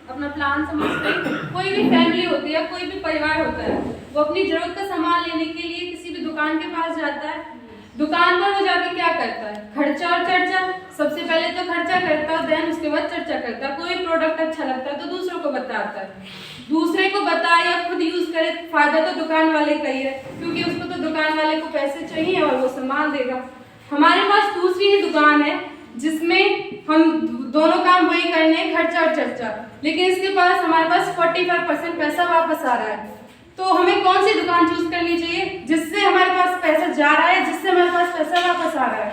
अपना प्लान समझते हैं। कोई भी फैमिली होती है, कोई भी परिवार होता है, वो अपनी जरूरत का सामान लेने के लिए किसी भी दुकान के पास जाता है। दुकान पर वो जाके क्या करता है? खर्चा और चर्चा। सबसे पहले तो खर्चा करता है, देन उसके बाद चर्चा करता है। कोई प्रोडक्ट अच्छा लगता है तो दूसरों को बताता है, दूसरे को बताए या खुद यूज करे, फायदा तो दुकान वाले का ही है, क्योंकि उसको तो दुकान वाले को पैसे चाहिए और वो सामान देगा। हमारे पास दूसरी ही दुकान है जिसमें हम दोनों काम वही करने हैं, खर्चा और चर्चा, लेकिन इसके पास हमारे पास 45% पैसा वापस आ रहा है। तो हमें कौन सी दुकान चूज करनी चाहिए जिससे हमारे पास पैसा जा रहा है, जिससे हमारे पास पैसा वापस आ रहा है?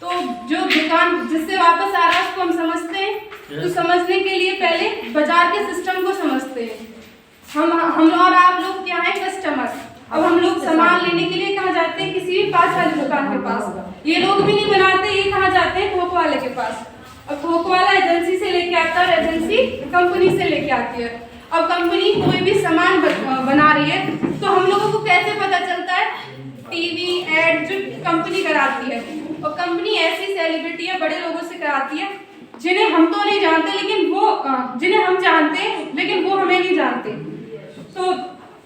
तो जो दुकान जिससे वापस आ रहा है उसको हम समझते हैं। तो समझने के लिए पहले बाजार के सिस्टम को समझते हैं। हम और आप लोग क्या है? कस्टमर। अब हम लोग सामान लेने के लिए कहाँ जाते हैं? किसी भी पास वाली दुकान के पास। ये लोग भी नहीं बनाते, ये कहाँ जाते हैं? थोक वाले के पास। अब थोक वाला एजेंसी से लेके आता है, एजेंसी कंपनी से लेके आती है। अब कंपनी कोई भी सामान बना रही है तो हम लोगों को कैसे पता चलता है? टीवी एड जो कंपनी कराती है, और कंपनी ऐसी सेलिब्रिटी बड़े लोगों से कराती है जिन्हें हम तो नहीं जानते, लेकिन वो जिन्हें हम जानते हैं लेकिन वो हमें नहीं जानते। तो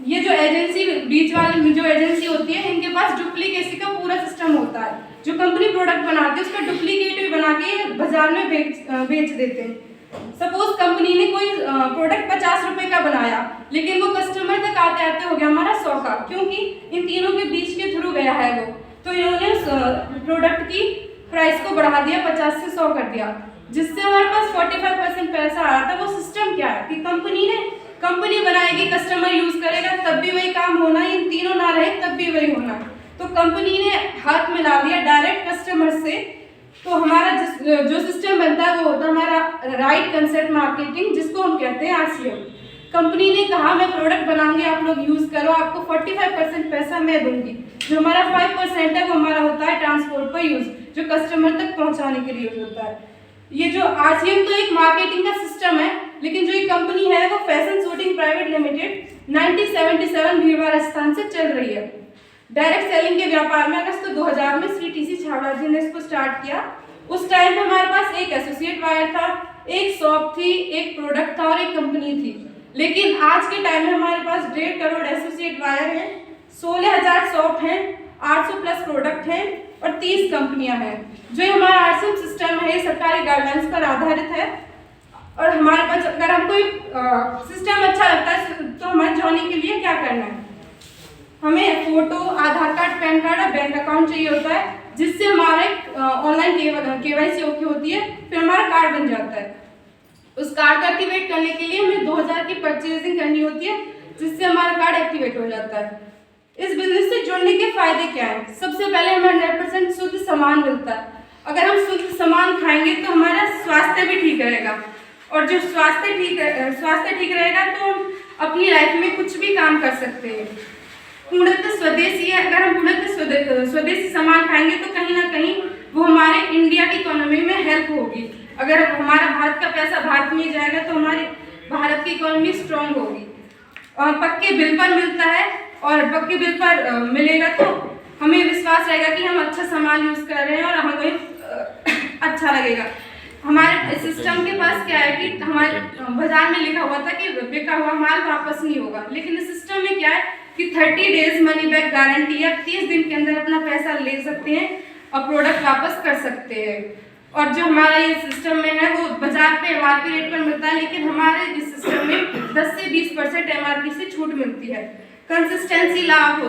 ये जो एजेंसी, बीच वाली जो एजेंसी होती है, इनके पास डुप्लीकेसी का पूरा सिस्टम होता है। जो कंपनी प्रोडक्ट बनाती है उसका डुप्लीकेट भी बना के बाजार में बेच देते हैं। सपोज कंपनी ने कोई प्रोडक्ट 50 रुपए का बनाया, लेकिन वो कस्टमर तक आते आते हो गया हमारा 100 का, क्योंकि इन तीनों के बीच के थ्रू गया है वो। तो इन्होंने प्रोडक्ट की प्राइस को बढ़ा दिया, 50 से 100 कर दिया, जिससे हमारे पास 45% पैसा आ रहा था। वो सिस्टम क्या है कि कंपनी बनाएगी, कस्टमर यूज करेगा, तब भी वही काम होना, इन तीनों ना रहे तब भी वही होना। तो कंपनी ने हाथ मिला दिया डायरेक्ट कस्टमर से। तो हमारा जो सिस्टम बनता है वो होता है हमारा राइट कंसेप्ट मार्केटिंग, जिसको हम कहते हैं RCM। कंपनी ने कहा मैं प्रोडक्ट बनाऊंगी, आप लोग यूज करो, आपको 45% पैसा मैं दूंगी। जो हमारा 5% है वो हमारा होता है ट्रांसपोर्ट पर यूज, जो कस्टमर तक पहुंचाने के लिए यूज होता है। ये जो RCM तो एक मार्केटिंग का सिस्टम है, लेकिन जो एक कंपनी है वो फैशन शूटिंग प्राइवेट लिमिटेड 1977 भीड़वा राजस्थान से चल रही है। डायरेक्ट सेलिंग के व्यापार में अगस्त 2000 में श्री TC छाबड़ा जी ने इसको स्टार्ट किया। उस टाइम पे हमारे पास एक एसोसिएट वायर था, एक शॉप थी, एक प्रोडक्ट था और एक कंपनी थी। लेकिन आज के टाइम में हमारे पास 1.5 करोड़ एसोसिएट वायर हैं, 16,000 शॉप हैं, 800 प्लस प्रोडक्ट हैं और 30 कंपनियां हैं। जो हमारा RCM सिस्टम है सरकारी गाइडलाइंस पर आधारित है। और हमारे पास अगर हमको सिस्टम अच्छा लगता है तो हमारे ज्वाइनिंग के लिए क्या करना है? हमें फोटो, आधार कार्ड, पैन कार्ड और बैंक अकाउंट चाहिए होता है, जिससे हमारे ऑनलाइन KYC ओके होती है, फिर हमारा कार्ड बन जाता है। उस कार्ड को एक्टिवेट करने के लिए हमें 2000 की परचेजिंग करनी होती है, जिससे हमारा कार्ड एक्टिवेट हो जाता है। इस बिजनेस से जुड़ने के फायदे क्या हैं? सबसे पहले हमें 100% शुद्ध सामान मिलता है। अगर हम शुद्ध सामान खाएंगे तो हमारा स्वास्थ्य भी ठीक रहेगा, और जो स्वास्थ्य ठीक रहेगा तो हम अपनी लाइफ में कुछ भी काम कर सकते हैं। पूर्णतः स्वदेशी है। अगर हम पूर्णतः स्वदेशी सामान खाएंगे तो कहीं ना कहीं वो हमारे इंडिया की इकोनॉमी में हेल्प होगी। अगर हमारा भारत का पैसा भारत में जाएगा तो हमारे भारत की इकोनॉमी स्ट्रांग होगी। और पक्के बिल पर मिलता है, और पक्के बिल पर मिलेगा तो हमें विश्वास रहेगा कि हम अच्छा सामान यूज कर रहे हैं और हमें अच्छा लगेगा। हमारे सिस्टम के पास क्या है कि हमारे बाजार में लिखा हुआ था कि बिका हुआ माल वापस नहीं होगा, लेकिन इस सिस्टम में क्या है कि 30 डेज मनी बैक गारंटी है। 30 दिन के अंदर अपना पैसा ले सकते हैं और प्रोडक्ट वापस कर सकते हैं। और जो हमारा ये सिस्टम में है वो बाजार पे MRP रेट पर मिलता है, लेकिन हमारे इस सिस्टम में 10 से 20% MRP से छूट मिलती है। कंसिस्टेंसी लाभ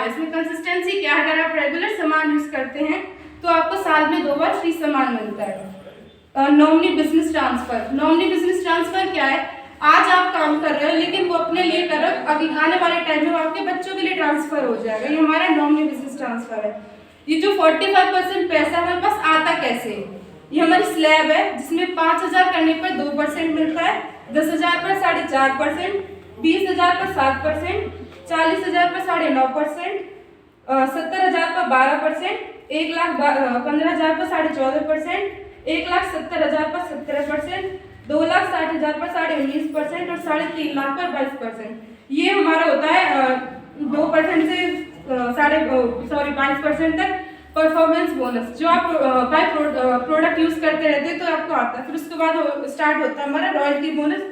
है इसमें। कंसिस्टेंसी क्या है? अगर आप रेगुलर सामान यूज करते हैं तो आपको साल में 2 बार फ्री सामान मिलता है। नॉमिनी बिजनेस ट्रांसफर क्या है? आज आप काम कर रहे हो लेकिन वो अपने लिए कर रहे हो, अभी आने वाले टाइम में आपके बच्चों के लिए ट्रांसफर हो जाएगा। ये हमारा नॉमिनी बिजनेस ट्रांसफर है। ये जो 45% पैसा हमारे पास आता कैसे? ये हमारी स्लैब है, जिसमें 5000 करने पर 2% मिलता है, 10,000 पर 4.5%, 20,000 पर 7%, 40,000 पर 9.5%, 70,000 पर 12%, 1,15,000 पर 14.5%, 1,70,000 पर 17%, 2,60,000 पर 19% और 3.5 लाख पर 22%। ये हमारा होता है 2% से 22% तक परफॉर्मेंस बोनस, जो आप बाय प्रोडक्ट यूज करते रहते हैं तो आपको आता है। फिर उसके बाद स्टार्ट होता है हमारा रॉयल्टी बोनस,